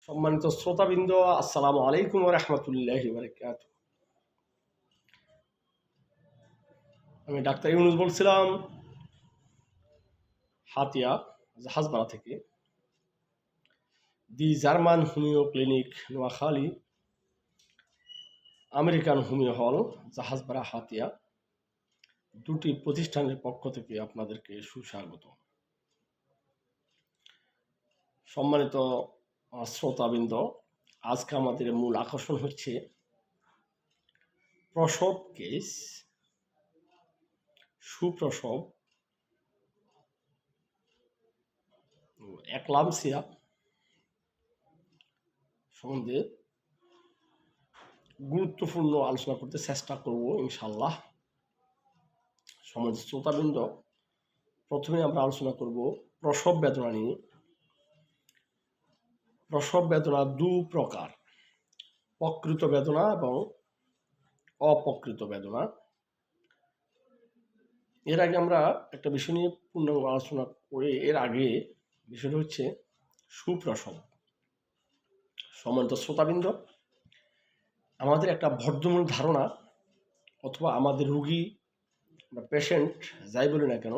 সম্মানিত শ্রোতাবৃন্দ, আসসালামু আলাইকুম ওয়া রাহমাতুল্লাহি ওয়া বারাকাতুহু। আমি ডাক্তার ইউনুস বলছিলাম হাতিয়া জাহাজপাড়া থেকে। The German homeo clinic Noakhali, American homeo hall Jahajpara Hatiya, দুটি প্রতিষ্ঠানের পক্ষ থেকে আপনাদেরকে সুস্বাগত। সম্মানিত শ্রোতাবৃন্দ, আজকে আমাদের মূল আকর্ষণ হচ্ছে প্রসব কেস, সুপ্রসব, একলামসিয়া সম্বন্ধে গুরুত্বপূর্ণ আলোচনা করতে চেষ্টা করব ইনশাল্লাহ। সমাজের শ্রোতাবৃন্দ, প্রথমে আমরা আলোচনা করব প্রসব বেদনা নিয়ে। প্রসব বেদনা দু প্রকার, প্রকৃত বেদনা এবং অপ্রকৃত বেদনা। এর আগে আমরা একটা বিষয় নিয়ে পূর্ণাঙ্গ আলোচনা করে এর আগে বিষয়টা হচ্ছে সুপ্রসব। সম্মানিত শ্রোতাবৃন্দ, আমাদের একটা বদ্ধমূল ধারণা অথবা আমাদের রুগী বা পেশেন্ট যাই বলি না কেন,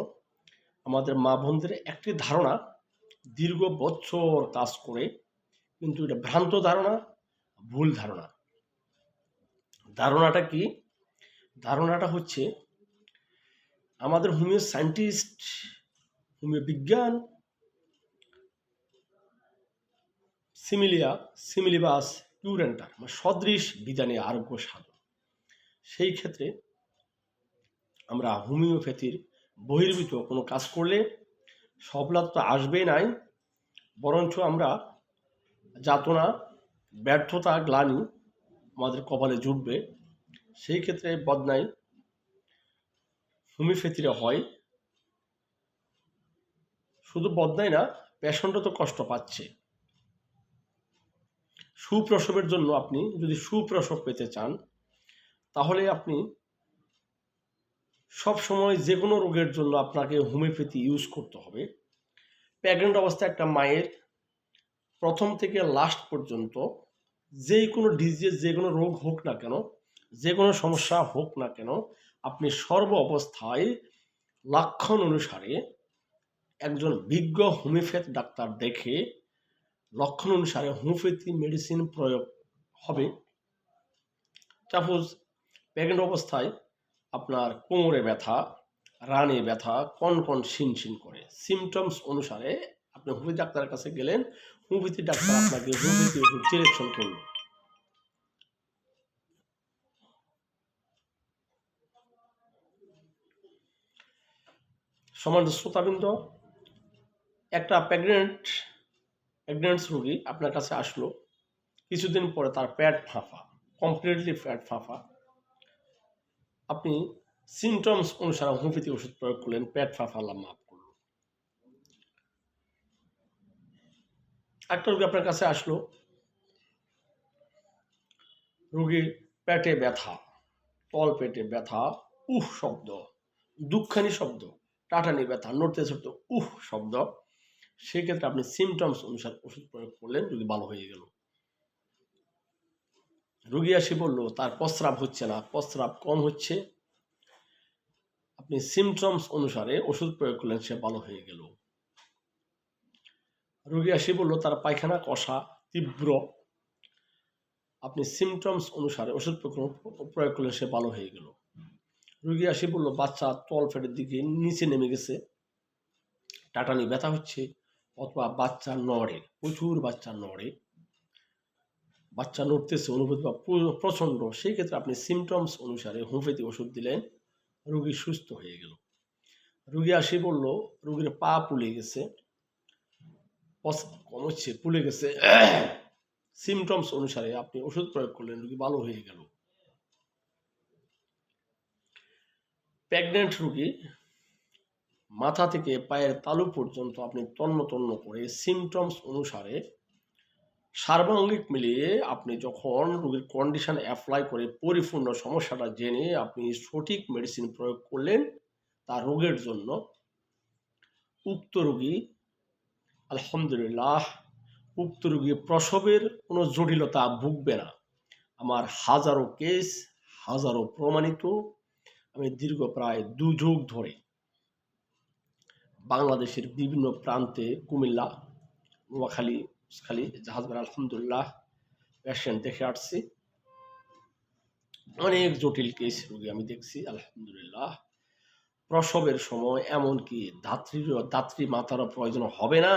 আমাদের মা বোনদের একটি ধারণা দীর্ঘ বছর কাজ করে, কিন্তু এটা ভ্রান্ত ধারণা, ভুল ধারণা। ধারণাটা কি? ধারণাটা হচ্ছে আমাদের হোমিও সায়েন্টিস্ট, হোমিও বিজ্ঞান, সিমিলিবাস কিউরেন্টার মানে সদৃশ বিধানে আরোগ্য সাধন। সেই ক্ষেত্রে আমরা হোমিওপ্যাথির বহির্ভূত কোনো কাজ করলে সফলতা তো আসবেই নাই, বরঞ্চ আমরা যাতনা, ব্যর্থতা, গ্লানি আমাদের কপালে জুটবে। সেই ক্ষেত্রে বদনাই হোমিওপ্যাথিরা হয়। শুধু বদনাই না, পেশেন্টও তো কষ্ট পাচ্ছে। সুপ্রসবের জন্য আপনি যদি সুপ্রসব পেতে চান, তাহলে আপনি সব সময় যে কোনো রোগের জন্য আপনাকে হোমিওপ্যাথি ইউজ করতে হবে। প্রেগনেন্ট অবস্থায় একটা মায়ের প্রথম থেকে লাস্ট পর্যন্ত যে কোনো ডিজিজ, যে কোনো রোগ হোক না কেন, যে কোনো সমস্যা হোক না কেন, আপনি সর্ব অবস্থায় লক্ষণ অনুসারে একজন বিজ্ঞ হোমিওপ্যাথ ডাক্তার দেখে লক্ষণ অনুসারে হোমিওপ্যাথি মেডিসিন প্রয়োগ হবে। সাপোজ প্রেগনেন্ট অবস্থায় আপনার কোমরে ব্যথা, রানে ব্যথা, কনকন শিনশিন করে, সিমটমস অনুসারে আপনি হোমিওপ্যাথি ডাক্তারের কাছে গেলেন, হোমিওপ্যাথি ডাক্তার আপনাকে হোমিওপ্যাথি ওষুধ ডিরেকশন করল। সম্মানিত শ্রোতাবৃন্দ, একটা প্রেগনেন্ট রোগী আপনার কাছে আসলো, কিছুদিন পরে তার পেট ফাঁপা, কমপ্লিটলি পেট ফাঁপা। আপনি সিমটমস অনুসারে হোমিওপ্যাথি ওষুধ প্রয়োগ করলেন, পেট ফাঁপা মাপ করল। একটা রোগী আপনার কাছে আসলো, রোগীর পেটে ব্যথা, তল পেটে ব্যথা, উহ শব্দ, দুঃখানি শব্দ, টাটানি ব্যথা, নড়তে চড়তে উহ শব্দ। সেক্ষেত্রে আপনি সিমটমস অনুসারে ওষুধ প্রয়োগ করলেন, রোগী ভালো হয়ে গেল। রোগী আসি বলল তার প্রস্রাব হচ্ছে না, প্রস্রাব কম হচ্ছে, আপনি সিমটমস অনুসারে ওষুধ প্রয়োগ করলেন, সে ভালো হয়ে গেল। রোগী আসি বলল তার পায়খানা কষা, তীব্র, আপনি সিমটমস অনুসারে ওষুধ প্রয়োগ করলেন, সে ভালো হয়ে গেল। রোগী আসি বলল বাচ্চা তল পেটের দিকে নিচে নেমে গেছে, টাটানি ব্যথা হচ্ছে, অথবা বাচ্চা নড়ে, প্রচুর বাচ্চা নড়ে, বাচ্চা নড়তেছে, অনুভূতি বা প্রচণ্ড। সেই ক্ষেত্রে আপনি সিমটমস অনুসারে হোমিওপ্যাথি ওষুধ দিলেন, রোগী সুস্থ হয়ে গেল। রোগী আসি বলল রোগীর পা ফুলে গেছে, কম হচ্ছে, ফুলে গেছে, সিমটমস অনুসারে আপনি ওষুধ প্রয়োগ করলেন, রোগী ভালো হয়ে গেল। প্রেগনেন্ট রোগী মাথা থেকে পায়ের তালু পর্যন্ত আপনি তন্ন তন্ন করে সিমটমস অনুসারে সার্বাঙ্গিক মিলিয়ে আপনি যখন রোগীর কন্ডিশন অ্যাপ্লাই করে পরিপূর্ণ সমস্যাটা জেনে আপনি সঠিক মেডিসিন প্রয়োগ করলেন তার রোগের জন্য, উক্ত রোগী আলহামদুলিল্লাহ উক্ত রোগী প্রসবের কোনো জটিলতা ভুগবে না। আমার হাজারো কেস, হাজারো প্রমাণিত, আমি দীর্ঘ প্রায় 2 যুগ ধরে বাংলাদেশের বিভিন্ন প্রান্তে, কুমিল্লা, নোয়াখালী, জাহাজবাড়া, আলহামদুলিল্লাহ পেশেন্ট দেখে আসছি। অনেক জটিল কেস রোগী আমি দেখছি আলহামদুলিল্লাহ। প্রসবের সময় এমনকি ধাত্রী মাতারও প্রয়োজন হবে না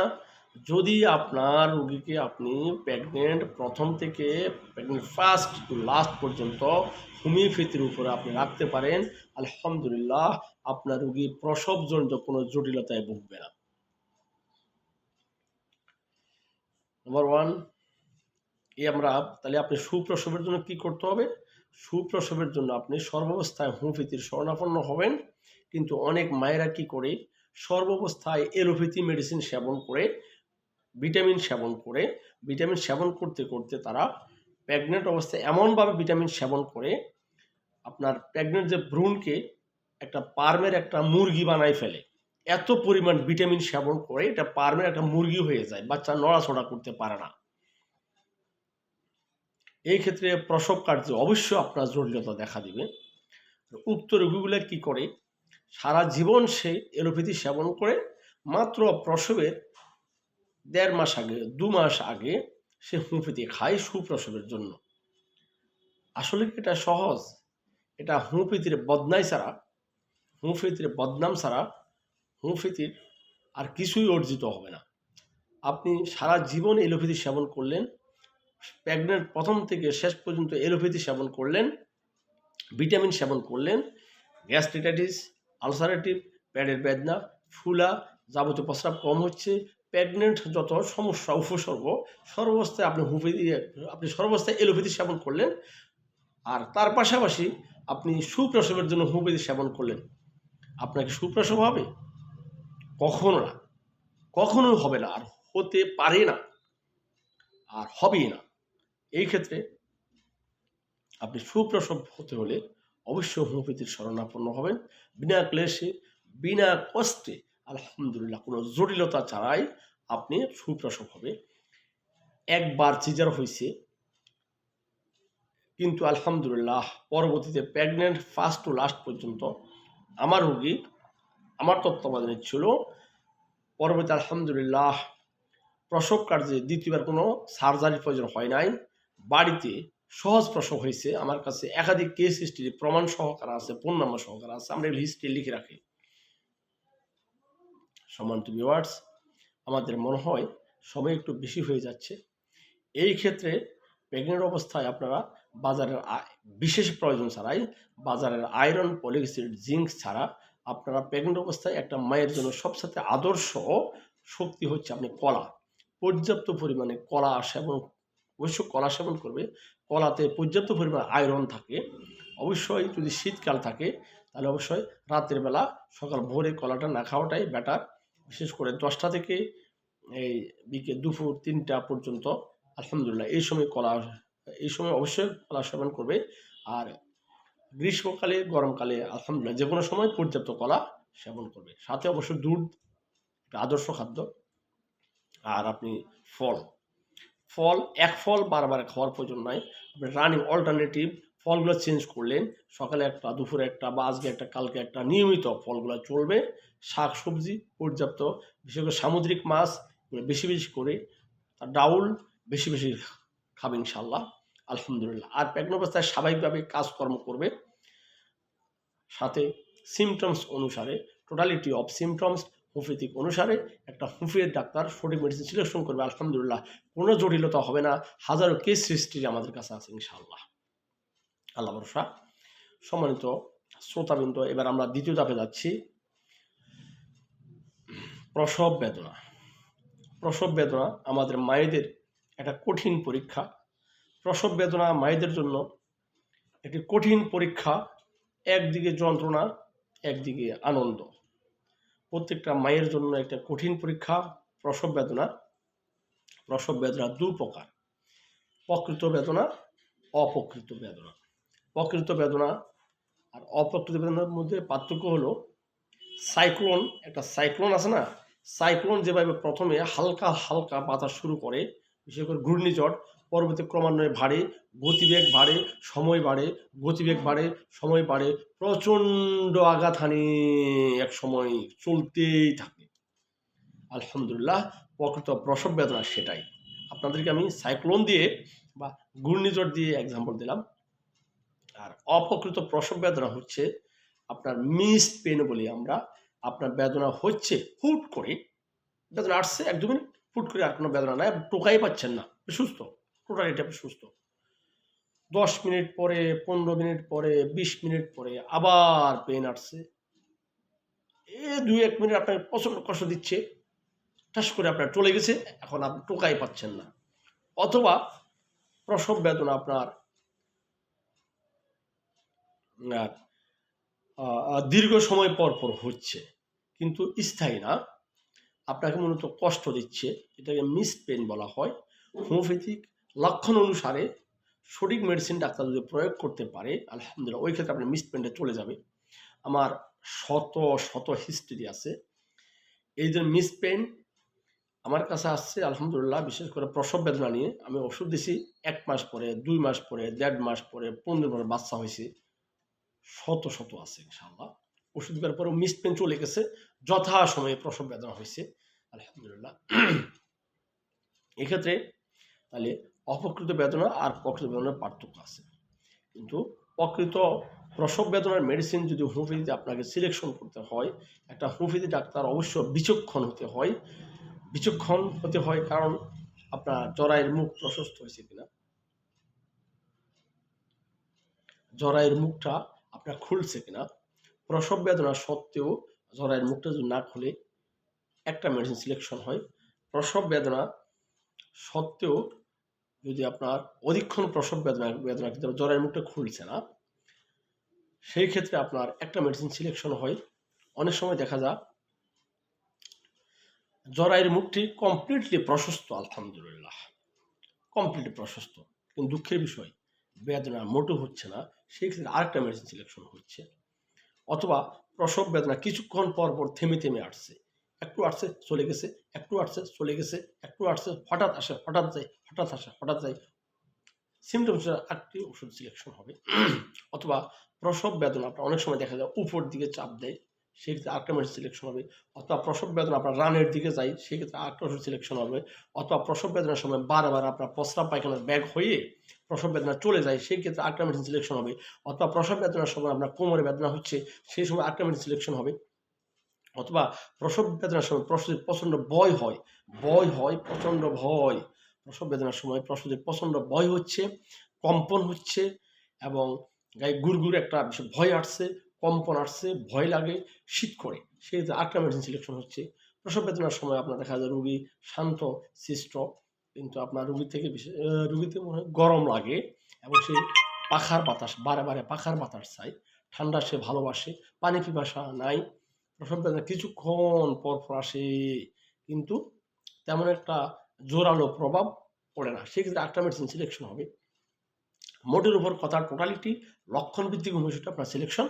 যদি আপনার রোগীকে আপনি প্রেগনেন্ট প্রথম থেকে প্রেগনেন্ট ফার্স্ট টু লাস্ট পর্যন্ত হোমিওপ্যাথির উপরে আপনি রাখতে পারেন। আলহামদুলিল্লাহ আপনার রোগী প্রসবজনিত কোনো জটিলতায় ভুগবে না। নাম্বার 1, আমরা তাহলে আপনি সুপ্রসবের জন্য কি করতে হবে? সুপ্রসবের জন্য আপনি সর্বাবস্থায় হোমিওপ্যাথির শরণাপন্ন হবেন। কিন্তু অনেক মায়েরা কি করে, সর্বাবস্থায় এলোপ্যাথি মেডিসিন সেবন করে, ভিটামিন সেবন করতে করতে তারা প্রেগনেন্ট অবস্থায় এমনভাবে ভিটামিন সেবন করে আপনার প্রেগনেন্ট যে ভ্রূণকে একটা পার্মের একটা মুরগি বানাই ফেলে। এত পরিমাণ ভিটামিন সেবন করে এটা পার্মের একটা মুরগি হয়ে যায়, বাচ্চা নড়াচড়া করতে পারে না। এই ক্ষেত্রে প্রসব কার্যে অবশ্যই আপনার জটিলতা দেখা দিবে। উক্ত রোগীগুলো কি করে, সারা জীবন সে এলোপ্যাথি সেবন করে, মাত্র প্রসবের 1.5 মাস আগে, 2 মাস আগে সে হোমিওপ্যাথি খায় সুপ্রসবের জন্য। আসলে কি এটা সহজ? এটা হোমিওপ্যাথির বদনাম ছাড়া হোমিওপ্যাথির আর কিছুই অর্জিত হবে না। আপনি সারা জীবন এলোপ্যাথি সেবন করলেন, প্রেগনেন্ট প্রথম থেকে শেষ পর্যন্ত এলোপ্যাথি সেবন করলেন, ভিটামিন সেবন করলেন, গ্যাস্ট্রাইটিস, আলসারেটিভ, পেটের বেদনা, ফুলা, যাবতীয় প্রস্রাব কম হচ্ছে, প্রেগনেন্ট যত সমস্যা উপসর্গ, সর্বাবস্থায় আপনি সর্বাবস্থায় এলোপ্যাথি সেবন করলেন, আর তার পাশাপাশি আপনি সুপ্রসবের জন্য হোমিওপ্যাথি সেবন করলেন। আপনাকে সুপ্রসব হবে? কখনো না, কখনোই হবে না, আর হতে পারে না, আর হবেই না। এই ক্ষেত্রে আপনি সুপ্রসব হতে হলে অবশ্যই হোমিওপ্যাথির শরণাপন্ন হবেন। বিনা ক্লেশে, বিনা কষ্টে, আলহামদুলিল্লাহ কোনো জটিলতা ছাড়াই আপনি সুপ্রসব হবে। একবার সিজার হয়েছে, কিন্তু আলহামদুলিল্লাহ পরবর্তীতে প্রেগনেন্ট ফার্স্ট টু লাস্ট পর্যন্ত আমার রোগী আমার তত্ত্বাবধানে ছিল। পরবর্তী আলহামদুলিল্লাহ প্রসব কার্যে দ্বিতীয়বার কোনো সার্জারির প্রয়োজন হয় নাই, বাড়িতে সহজ প্রসব হয়েছে। আমার কাছে একাধিক কেস হিস্ট্রি প্রমাণ সহকারে আছে, ফোন নাম্বার সহকারে আছে, আমরা হিস্ট্রি লিখে রাখি। সম্মানিত ভিউয়ার্স, আমাদের মনে হয় সময় একটু বেশি হয়ে যাচ্ছে। এই ক্ষেত্রে প্রেগনেন্ট অবস্থায় আপনারা বাজারের বিশেষ প্রয়োজন ছাড়াই, বাজারের আয়রন, ফলিক অ্যাসিড, জিঙ্ক ছাড়া আপনারা প্রেগনেন্ট অবস্থায় একটা মায়ের জন্য সবসাথে আদর্শ শক্তি হচ্ছে আপনি কলা। পর্যাপ্ত পরিমাণে কলা সেবন, অবশ্যই কলা সেবন করবে। কলাতে পর্যাপ্ত পরিমাণে আয়রন থাকে। অবশ্যই যদি শীতকাল থাকে তাহলে অবশ্যই রাতের বেলা সকাল ভোরে কলাটা না খাওয়াটাই বেটার। বিশেষ করে 10টা থেকে এই দুপুর 3টা পর্যন্ত আলহামদুলিল্লাহ এই সময় অবশ্যই কলা সেবন করবে। আর গ্রীষ্মকালে, গরমকালে আলহামদুলিল্লাহ যে কোনো সময় পর্যাপ্ত কলা সেবন করবে। সাথে অবশ্যই দুধ একটা আদর্শ খাদ্য। আর আপনি এক ফল বারবার খাওয়ার প্রয়োজন নয়। আপনি রানিং অল্টারনেটিভ ফলগুলো চেঞ্জ করলেন, সকালে একটা, দুপুরে একটা, বা আজকে একটা, কালকে একটা, নিয়মিত ফলগুলো চলবে। শাক সবজি পর্যাপ্ত, বিশেষ করে সামুদ্রিক মাছ বেশি বেশি করে, আর ডাউল বেশি বেশি খাবে ইনশাল্লাহ আলহামদুলিল্লাহ। আর প্রেগনেন্ট অবস্থায় স্বাভাবিকভাবে কাজকর্ম করবে। সাথে সিমটমস অনুসারে, টোটালিটি অফ সিমটমস হোমিওপ্যাথিক অনুসারে একটা হোমিওপ্যাথি ডাক্তার সঠিক মেডিসিন সিলেকশন করবে। আলহামদুলিল্লাহ কোনো জটিলতা হবে না। হাজারো কেস হিস্ট্রি আমাদের কাছে আছে ইনশাআল্লাহ, আল্লাহ ভরসা। সম্মানিত শ্রোতাবৃন্দ, এবার আমরা দ্বিতীয় ধাপে যাচ্ছি। প্রসব বেদনা। প্রসব বেদনা আমাদের মায়েদের একটা কঠিন পরীক্ষা। প্রসব বেদনা মায়েদের জন্য একটি কঠিন পরীক্ষা। একদিকে যন্ত্রণা, একদিকে আনন্দ। প্রত্যেকটা মায়ের জন্য একটা কঠিন পরীক্ষা প্রসব বেদনা। প্রসব বেদনা 2 প্রকার: প্রকৃত বেদনা, অপ্রকৃত বেদনা। প্রকৃত বেদনা আর অপ্রকৃত বেদনার মধ্যে পার্থক্য হলো, একটা সাইক্লোন আছে না, সাইক্লোন যেভাবে প্রথমে হালকা হালকা বাতাস শুরু করে, বিশেষ করে ঘূর্ণিঝড় পরবর্তী ক্রমান্বয়ে বাড়ে, গতিবেগ বাড়ে, সময় বাড়ে, গতিবেগ বাড়ে, সময় বাড়ে, প্রচণ্ড আঘাত হানি এক সময় চলতেই থাকে। আলহামদুলিল্লাহ, প্রকৃত প্রসব বেদনা সেটাই। আপনাদেরকে আমি সাইক্লোন দিয়ে বা ঘূর্ণিঝড় দিয়ে এক্সাম্পল দিলাম। আর অপ্রকৃত প্রসব বেদনা হচ্ছে আপনার মিসড পেন বলি আমরা। আপনার বেদনা হচ্ছে হুট করে, বেদনা আসছে 1-2 মিনিট, হুট করে আর কোনো বেদনা নাই, টোকাই পাচ্ছেন না, সুস্থ, টোটালি এটা সুস্থ। 10 মিনিট পরে, 15 মিনিট পরে, 20 মিনিট পরে আবার পেন আসছে, 2-1 মিনিট আপনাকে প্রচণ্ড কষ্ট দিচ্ছে, ঠাস করে আপনার চলে গেছে, এখন আপনি টোকাই পাচ্ছেন না। অথবা প্রসব বেদনা আপনার দীর্ঘ সময় পর পর হচ্ছে, কিন্তু স্থায়ী না, আপনাকে মূলত কষ্ট দিচ্ছে, এটাকে মিসড পেন বলা হয়। হোমিওপ্যাথিক লক্ষণ অনুসারে সঠিক মেডিসিন ডাক্তার যদি প্রয়োগ করতে পারে, আলহামদুলিল্লাহ, ওই ক্ষেত্রে আপনার মিসড পেনটা চলে যাবে। আমার শত শত হিস্ট্রি আছে। এই যে মিসড পেন আমার কাছে আসছে আলহামদুলিল্লাহ, বিশেষ করে প্রসব বেদনা নিয়ে। আমি ওষুধ দিছি 1 মাস পরে, 2 মাস পরে, 1.5 মাস পরে, 15 পরে বাচ্চা হয়েছে, শত শত আছে ইনশাআল্লাহ। ওষুধ দেওয়ার পরেও মিসড পেন চলে গেছে, যথাসময়ে প্রসব বেদনা হয়েছে আলহামদুলিল্লাহ। এক্ষেত্রে তাহলে অপ্রকৃত বেদনা আর প্রকৃত বেদনার পার্থক্য আছে। কিন্তু প্রকৃত প্রসব বেদনার মেডিসিন যদি হোমিওপ্যাথিতে আপনাকে সিলেকশন করতে হয়, একটা হোমিওপ্যাথি ডাক্তার অবশ্য বিচক্ষণ হতে হয়। বিচক্ষণ হতে হয় কারণ আপনার জরায়ের মুখ প্রশস্ত হয়েছে কিনা, জরায়ের মুখটা আপনার খুলছে কিনা। প্রসব বেদনা সত্ত্বেও জরায়ের মুখটা যদি না খুলে একটা মেডিসিন সিলেকশন হয়। প্রসব বেদনা সত্ত্বেও যদি আপনার অধিকক্ষণ প্রসব বেদনা কিন্তু জরায়ের মুখটা খুলছে না, সেই ক্ষেত্রে আপনার একটা মেডিসিন সিলেকশন হয়। অনেক সময় দেখা যায় জরায়ের মুখটি কমপ্লিটলি প্রশস্ত, আলহামদুলিল্লাহ কমপ্লিটলি প্রশস্ত, কিন্তু দুঃখের বিষয় বেদনা মোটেও হচ্ছে না, সেই ক্ষেত্রে আরেকটা মেডিসিন সিলেকশন হচ্ছে। অথবা প্রসব বেদনা কিছুক্ষণ পর পর থেমে থেমে আসছে, একটু আসছে চলে গেছে, একটু আসছে চলে গেছে, একটু আসছে হঠাৎ আসে হঠাৎ যায়, হঠাৎ আসে হঠাৎ যায়, সিমটমস আরেকটি ওষুধ সিলেকশন হবে। অথবা প্রসব বেদনা আপনার অনেক সময় দেখা যায় উপর দিকে চাপ দেয়, সেক্ষেত্রে আরেকটা মেডিসিন সিলেকশন হবে। অথবা প্রসব বেদনা আপনার রানের দিকে যায়, সেক্ষেত্রে আরেকটা ওষুধ সিলেকশন হবে। অথবা প্রসব বেদনার সময় বারবার আপনার প্রস্রাব পায়খানার ব্যাগ হয়ে প্রসব বেদনা চলে যায়, সেই ক্ষেত্রে আরেকটা মেডিসিন সিলেকশন হবে। অথবা প্রসব বেদনার সময় আপনার কোমরে বেদনা হচ্ছে, সেই সময় আরেকটা মেডিসিন সিলেকশন হবে। অথবা প্রসব বেদনার সময় প্রসূতির প্রচণ্ড ভয় হয়, প্রচণ্ড ভয়, প্রসব বেদনার সময় প্রসূতির প্রচণ্ড ভয় হচ্ছে, কম্পন হচ্ছে এবং গায়ে গুড়গুড় একটা ভয় আসছে, কম্পন আসছে, ভয় লাগে, শীত করে, সেই আরেকটা মেডিসিন সিলেকশন হচ্ছে। প্রসব বেদনার সময় আপনার দেখা যায় রুগী শান্ত শিষ্ট, কিন্তু আপনার রুগীতে মনে হয় গরম লাগে এবং সে পাখার বাতাস, বারে বারে পাখার বাতাস চাই, ঠান্ডা সে ভালোবাসে, পানি পিপাসা নাই। প্রসব বেদনা কিছুক্ষণ পর পর আসে, কিন্তু তেমন একটা জোরালো প্রভাব পড়ে না, সেক্ষেত্রে একটা মেডিসিন সিলেকশন হবে। মোটের উপর কথা টোটালিটি লক্ষণ ভিত্তিক হোমিওপ্যাথি আপনার সিলেকশন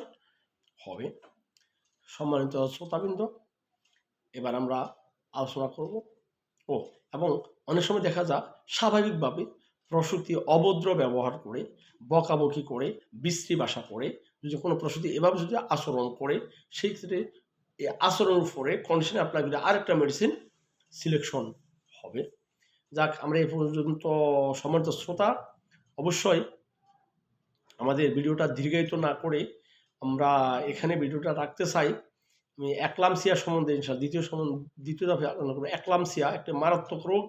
হবে। সম্মানিত শ্রোতাবৃন্দ, এবার আমরা আলোচনা করব এবং অনেক সময় দেখা যায় স্বাভাবিকভাবে প্রসূতি অভদ্র ব্যবহার করে, বকাবকি করে, বিশ্রী ভাষা করে, যদি কোনো প্রসূতি এভাবে যদি আচরণ করে, সেই ক্ষেত্রে এই আচরণের উপরে কন্ডিশনে আপনার যদি আরেকটা মেডিসিন সিলেকশন হবে। যাক, আমরা এই পর্যন্ত সম্মানিত শ্রোতা, অবশ্যই আমাদের ভিডিওটা দীর্ঘায়িত না করে আমরা এখানে ভিডিওটা রাখতে চাই। আমি একলামসিয়া সম্বন্ধে দ্বিতীয় দফায় আলোচনা করবো। একলামসিয়া একটা মারাত্মক রোগ,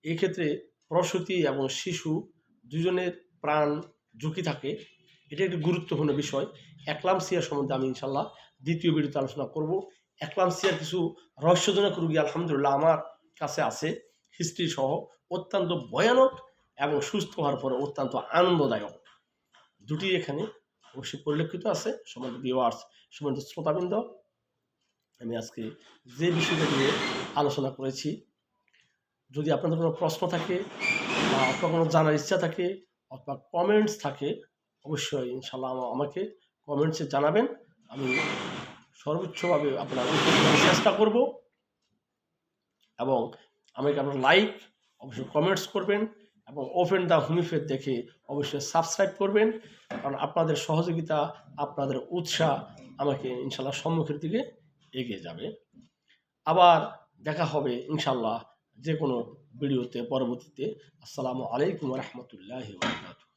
এক্ষেত্রে প্রসূতি এবং শিশু দুজনের প্রাণ ঝুঁকি থাকে, এটা একটি গুরুত্বপূর্ণ বিষয়। একলামসিয়া সম্বন্ধে আমি ইনশাল্লাহ দ্বিতীয় ভিডিওতে আলোচনা করব। একলামসিয়ার কিছু রহস্যজনক রোগী আলহামদুলিল্লাহ আমার কাছে আছে, হিস্ট্রি সহ, অত্যন্ত ভয়ানক এবং সুস্থ হওয়ার পরে অত্যন্ত আনন্দদায়ক, দুটি এখানে অবশ্যই পরিলক্ষিত আছে। সম্মানিত ভিউয়ার্স, সম্মানিত শ্রোতাবৃন্দ, আমি আজকে যে বিষয়টা নিয়ে আলোচনা করেছি, যদি আপনাদের কোনো প্রশ্ন থাকে বা অথবা কোনো জানার ইচ্ছা থাকে অথবা কমেন্টস থাকে, অবশ্যই ইনশাল্লাহ আমাকে কমেন্টসে জানাবেন, আমি সর্বোচ্চভাবে আপনার উত্তর দেওয়ার চেষ্টা করব। এবং আমাকে আপনার লাইক অবশ্যই কমেন্টস করবেন এবং ওপেন দ্য হোমিওপ্যাথ দেখে অবশ্যই সাবস্ক্রাইব করবেন, কারণ আপনাদের সহযোগিতা, আপনাদের উৎসাহ আমাকে ইনশাল্লাহ সম্মুখের দিকে এগিয়ে যাবে। আবার দেখা হবে ইনশাল্লাহ যে কোনো ভিডিওতে পরবর্তীতে। আসসালামু আলাইকুম রহমতুল্লাহি ওয়া বারাকাতুহু।